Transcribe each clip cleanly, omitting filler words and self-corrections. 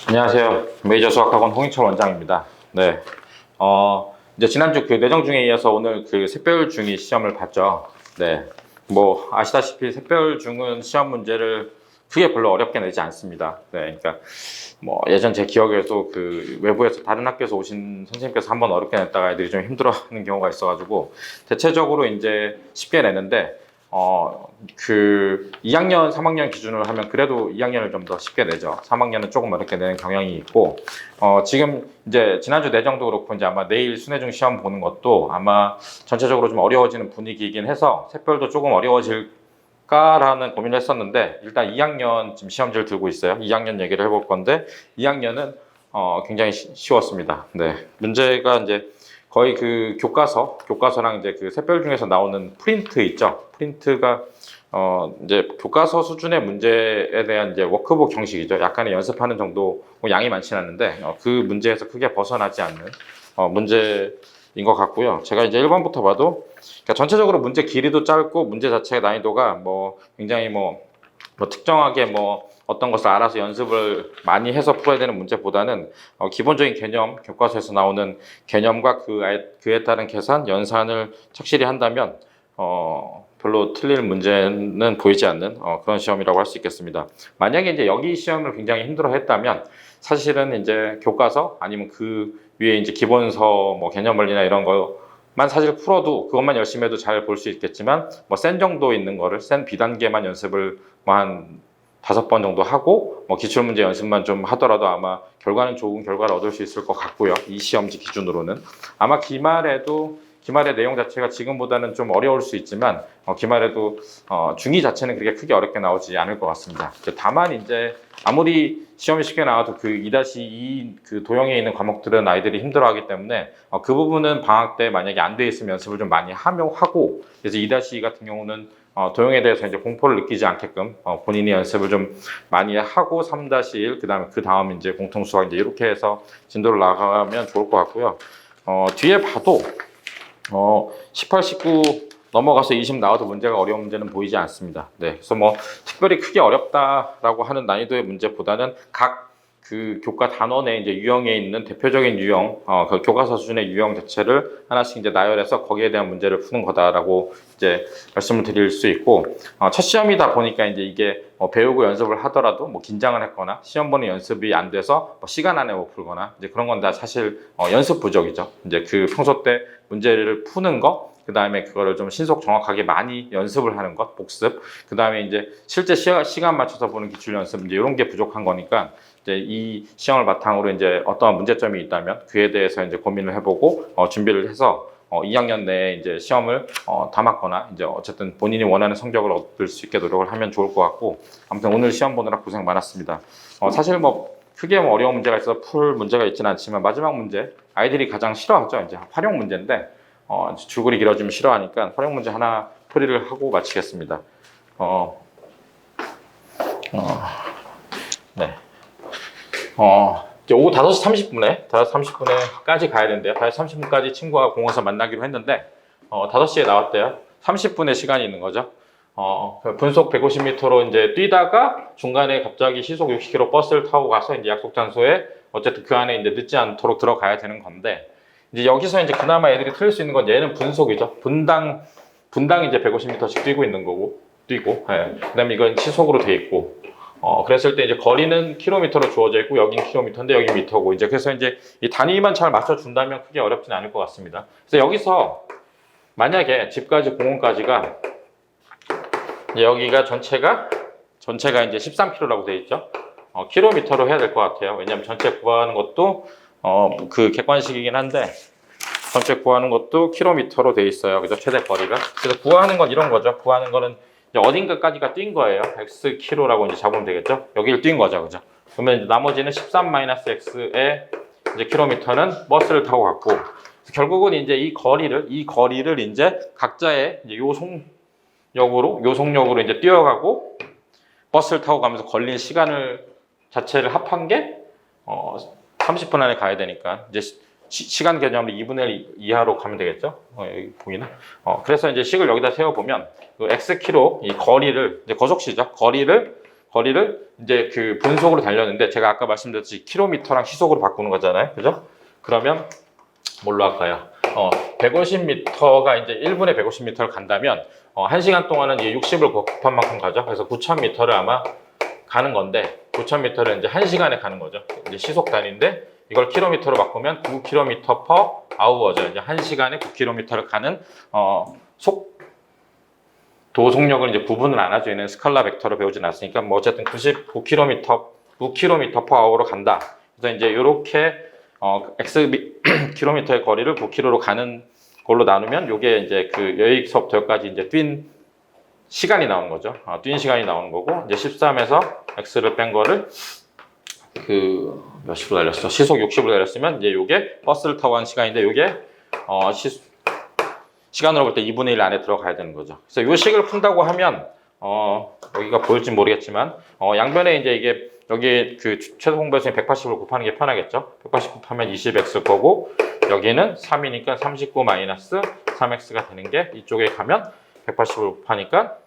안녕하세요. 메이저 수학학원 홍익철 원장입니다. 네. 이제 지난주 그 내정 중에 이어서 오늘 그 샛별 중이 시험을 봤죠. 네. 뭐, 아시다시피 샛별 중은 시험 문제를 크게 별로 어렵게 내지 않습니다. 네. 그러니까 뭐, 예전 제 기억에도 그 외부에서 다른 학교에서 오신 선생님께서 한번 어렵게 냈다가 애들이 좀 힘들어하는 경우가 있어가지고 대체적으로 이제 쉽게 내는데 그 2학년, 3학년 기준으로 하면 그래도 2학년을 좀 더 쉽게 내죠. 3학년은 조금 어렵게 내는 경향이 있고, 지금 이제 지난주 내정도 그렇고, 이제 아마 내일 순회중 시험 보는 것도 아마 전체적으로 좀 어려워지는 분위기이긴 해서 샛별도 조금 어려워질까라는 고민을 했었는데, 일단 2학년 지금 시험지를 들고 있어요. 2학년 얘기를 해볼 건데, 2학년은 굉장히 쉬웠습니다. 네. 문제가 이제 거의 그 교과서랑 이제 그 샛별 중에서 나오는 프린트 있죠. 프린트가 이제 교과서 수준의 문제에 대한 이제 워크북 형식이죠. 약간의 연습하는 정도, 뭐 양이 많지는 않은데 그 문제에서 크게 벗어나지 않는 문제인 것 같고요. 제가 이제 1번부터 봐도 그러니까 전체적으로 문제 길이도 짧고 문제 자체의 난이도가 뭐 굉장히 뭐 특정하게 뭐 어떤 것을 알아서 연습을 많이 해서 풀어야 되는 문제보다는 기본적인 개념, 교과서에서 나오는 개념과 그에 따른 계산, 연산을 착실히 한다면 별로 틀릴 문제는 보이지 않는 그런 시험이라고 할 수 있겠습니다. 만약에 이제 여기 시험을 굉장히 힘들어했다면 사실은 이제 교과서 아니면 그 위에 이제 기본서 뭐 개념 원리나 이런 거만 사실 풀어도 그것만 열심히 해도 잘 볼 수 있겠지만 뭐 센 정도 있는 거를 센 비단계만 연습을 뭐 한 5번 정도 하고 뭐 기출문제 연습만 좀 하더라도 아마 결과는 좋은 결과를 얻을 수 있을 것 같고요. 이 시험지 기준으로는 아마 기말의 내용 자체가 지금보다는 좀 어려울 수 있지만 기말에도 중위 자체는 그렇게 크게 어렵게 나오지 않을 것 같습니다. 다만 이제 아무리 시험이 쉽게 나와도 그 2-2 그 도형에 있는 과목들은 아이들이 힘들어하기 때문에 그 부분은 방학 때 만약에 안 돼 있으면 연습을 좀 많이 하고 그래서 2-2 같은 경우는 도형에 대해서 이제 공포를 느끼지 않게끔 본인이 연습을 좀 많이 하고 3-1 그 다음 이제 공통 수학 이제 이렇게 해서 진도를 나가면 좋을 것 같고요. 뒤에 봐도 18, 19 넘어가서 20 나와도 문제가 어려운 문제는 보이지 않습니다. 네, 그래서 뭐 특별히 크게 어렵다라고 하는 난이도의 문제보다는 각 그 교과 단원에 이제 유형에 있는 대표적인 유형, 그 교과서 수준의 유형 자체를 하나씩 이제 나열해서 거기에 대한 문제를 푸는 거다라고 이제 말씀을 드릴 수 있고, 첫 시험이다 보니까 이제 이게 배우고 연습을 하더라도 뭐 긴장을 했거나 시험 보는 연습이 안 돼서 뭐 시간 안에 못 풀거나 이제 그런 건 다 사실 연습 부족이죠. 이제 그 평소 때 문제를 푸는 거, 그 다음에 그거를 좀 신속 정확하게 많이 연습을 하는 것, 복습, 그 다음에 이제 실제 시간 맞춰서 보는 기출 연습, 이제 이런 게 부족한 거니까 이제 이 시험을 바탕으로 이제 어떠한 문제점이 있다면 그에 대해서 이제 고민을 해보고 준비를 해서 2학년 내에 이제 시험을 다 맞거나 이제 어쨌든 본인이 원하는 성적을 얻을 수 있게 노력을 하면 좋을 것 같고, 아무튼 오늘 시험 보느라 고생 많았습니다. 사실 뭐 크게 뭐 어려운 문제가 있어서 풀 문제가 있지는 않지만 마지막 문제 아이들이 가장 싫어하죠. 이제 활용 문제인데 줄거리 길어지면 싫어하니까 활용 문제 하나 풀이를 하고 마치겠습니다. 네. 이제 오후 5시 30분에 5시 30분에까지 가야 되는데요. 5시 30분까지 친구와 공원에서 만나기로 했는데 5시에 나왔대요. 30분의 시간이 있는 거죠. 분속 150m로 이제 뛰다가 중간에 갑자기 시속 60km 버스를 타고 가서 이제 약속 장소에 어쨌든 그 안에 이제 늦지 않도록 들어가야 되는 건데, 이제 여기서 이제 그나마 애들이 틀릴 수 있는 건 얘는 분속이죠. 분당 이제 150m씩 뛰고 있는 거고, 예. 그다음에 이건 시속으로 돼 있고, 그랬을 때 이제 거리는 킬로미터로 주어져 있고, 여긴 킬로미터인데 여긴 미터고, 이제 그래서 이제 이 단위만 잘 맞춰준다면 크게 어렵진 않을 것 같습니다. 그래서 여기서 만약에 집까지 공원까지가 여기가 전체가 이제 13km라고 되어 있죠. 킬로미터로 해야 될 것 같아요. 왜냐하면 전체 구하는 것도 그 객관식이긴 한데 전체 구하는 것도 킬로미터로 되어 있어요. 그죠? 최대 거리가. 그래서 구하는 건 이런 거죠. 구하는 거는 이제 어딘가까지가 뛴 거예요. x 킬로라고 이제 잡으면 되겠죠. 여기를 뛴 거죠, 그죠? 그러면 이제 나머지는 13-x의 이제 킬로미터는 버스를 타고 갔고, 결국은 이제 이 거리를 이제 각자의 이제 요송역으로 이제 뛰어가고 버스를 타고 가면서 걸린 시간을 자체를 합한 게 30분 안에 가야 되니까 이제 시간 개념으로 2분의 1 이하로 가면 되겠죠. 여기 보이나? 그래서 이제 식을 여기다 세워보면 그 x 킬로 이 거리를 이제 거속시죠. 거리를 거리를 이제 그 분속으로 달렸는데 제가 아까 말씀드렸듯이 킬로미터랑 시속으로 바꾸는 거잖아요. 그죠? 그러면 뭘로 할까요? 150m가 이제 1분에 150m를 간다면 1시간 동안은 이제 60을 곱한 만큼 가죠. 그래서 9,000m를 아마 가는 건데 9,000m를 이제 1시간에 가는 거죠. 이제 시속 단위인데 이걸 킬로미터로 바꾸면 9km per hour죠. 이제 1시간에 9km를 가는 도속력을 이제 구분을 안 하죠. 얘는 스칼라 벡터로 배우진 않았으니까 뭐 어쨌든 9km per hour로 간다. 그래서 이제 이렇게 x 킬로미터의 거리를 9km로 가는 걸로 나누면 요게 이제 그 여기서부터 여기까지 이제 뛴 시간이 나오는 거죠. 뛴 시간이 나오는 거고 이제 13에서 x를 뺀 거를 그 몇십으로 달렸어? 시속 60으로 달렸으면 이제 요게 버스를 타고 한 시간인데 요게 시간으로 볼 때 2분의 1 안에 들어가야 되는 거죠. 그래서 요 식을 푼다고 하면 여기가 보일지 모르겠지만 양변에 이제 이게 여기 그 최소 공배수인 180을 곱하는 게 편하겠죠. 180 곱하면 20x 거고 여기는 3이니까 39 마이너스 3x가 되는 게 이쪽에 가면 180을 곱하니까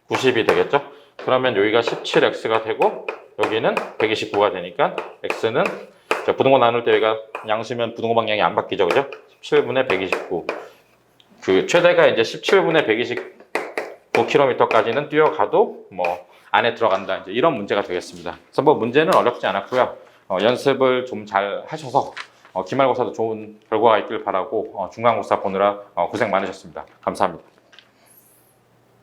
90이 되겠죠. 그러면 여기가 17x가 되고 여기는 129가 되니까 x는 부등호 나눌 때 여기가 양수면 부등호 방향이 안 바뀌죠. 그죠? 17분의 129. 그 최대가 이제 17분의 129km까지는 뛰어가도 뭐 안에 들어간다. 이제 이런 문제가 되겠습니다. 그래서 뭐 문제는 어렵지 않았고요. 연습을 좀 잘 하셔서 기말고사도 좋은 결과가 있길 바라고 중간고사 보느라 고생 많으셨습니다. 감사합니다.